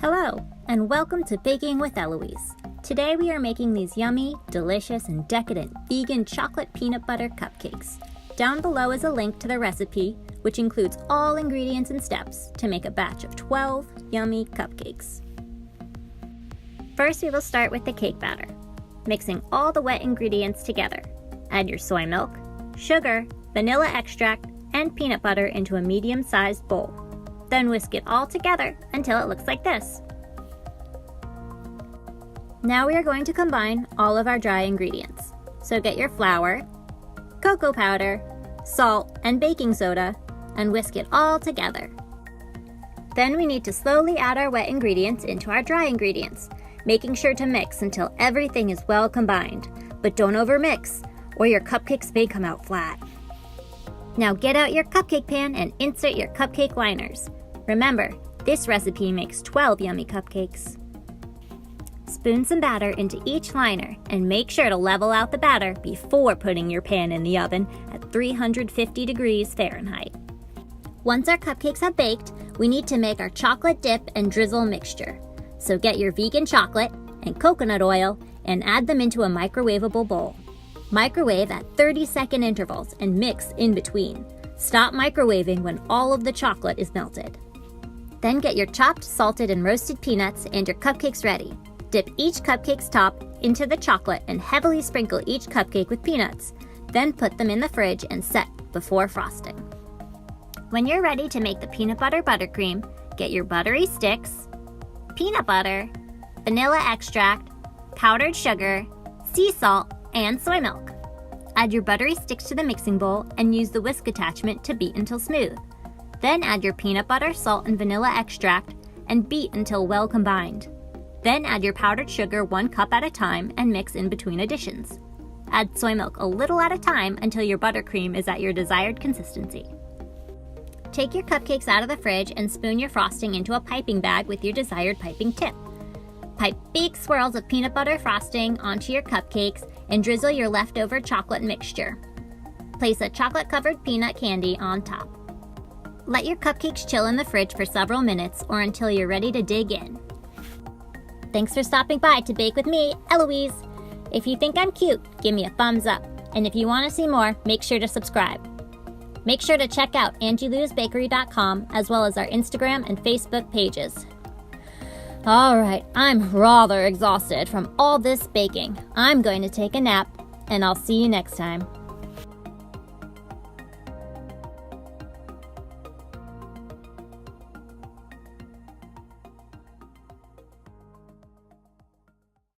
Hello, and welcome to Baking with Eloise. Today we are making these yummy, delicious, and decadent vegan chocolate peanut butter cupcakes. Down below is a link to the recipe, which includes all ingredients and steps to make a batch of 12 yummy cupcakes. First, we will start with the cake batter, mixing all the wet ingredients together. Add your soy milk, sugar, vanilla extract, and peanut butter into a medium-sized bowl. Then whisk it all together until it looks like this. Now we are going to combine all of our dry ingredients. So get your flour, cocoa powder, salt, and baking soda, and whisk it all together. Then we need to slowly add our wet ingredients into our dry ingredients, making sure to mix until everything is well combined. But don't overmix, or your cupcakes may come out flat. Now get out your cupcake pan and insert your cupcake liners. Remember, this recipe makes 12 yummy cupcakes. Spoon some batter into each liner and make sure to level out the batter before putting your pan in the oven at 350 degrees Fahrenheit. Once our cupcakes have baked, we need to make our chocolate dip and drizzle mixture. So get your vegan chocolate and coconut oil and add them into a microwavable bowl. Microwave at 30-second intervals and mix in between. Stop microwaving when all of the chocolate is melted. Then get your chopped, salted, and roasted peanuts and your cupcakes ready. Dip each cupcake's top into the chocolate and heavily sprinkle each cupcake with peanuts. Then put them in the fridge and set before frosting. When you're ready to make the peanut butter buttercream, get your buttery sticks, peanut butter, vanilla extract, powdered sugar, sea salt, and soy milk. Add your buttery sticks to the mixing bowl and use the whisk attachment to beat until smooth. Then add your peanut butter, salt, and vanilla extract and beat until well combined. Then add your powdered sugar 1 cup at a time and mix in between additions. Add soy milk a little at a time until your buttercream is at your desired consistency. Take your cupcakes out of the fridge and spoon your frosting into a piping bag with your desired piping tip. Pipe big swirls of peanut butter frosting onto your cupcakes and drizzle your leftover chocolate mixture. Place a chocolate-covered peanut candy on top. Let your cupcakes chill in the fridge for several minutes or until you're ready to dig in. Thanks for stopping by to bake with me, Eloise. If you think I'm cute, give me a thumbs up. And if you want to see more, make sure to subscribe. Make sure to check out AngieLu'sBakery.com as well as our Instagram and Facebook pages. Alright, I'm rather exhausted from all this baking. I'm going to take a nap, and I'll see you next time.